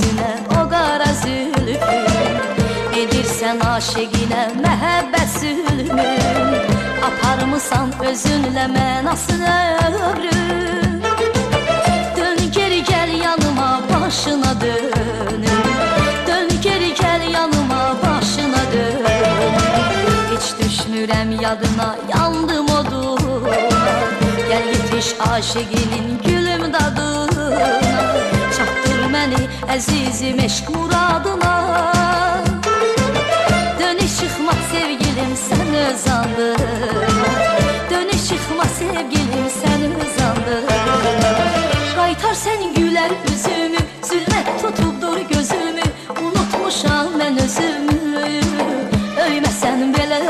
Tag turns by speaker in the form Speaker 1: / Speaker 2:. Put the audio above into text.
Speaker 1: üzünə o qara zülfün, edirsən aşiqinə məhəbbət zülmün, aparmısan özünlə mənasını ömrün. Dön geri gəl yanıma, başına dönüm, dön geri gəl yanıma, başına dönüm. Heç düşmürəm yadına, yandım oduna, gəl yetiş aşiqinin gülüm dadına, çatdır məni əzizim eşq muradına. Dönüş çıxma sevgilim sən öz andına, dönüş çıxma sevgilim sən öz andına. Qaytar sən gülər üzümü, zülmət tutubdur gözümü, unutmuşam mən özümü. Öyməsən belə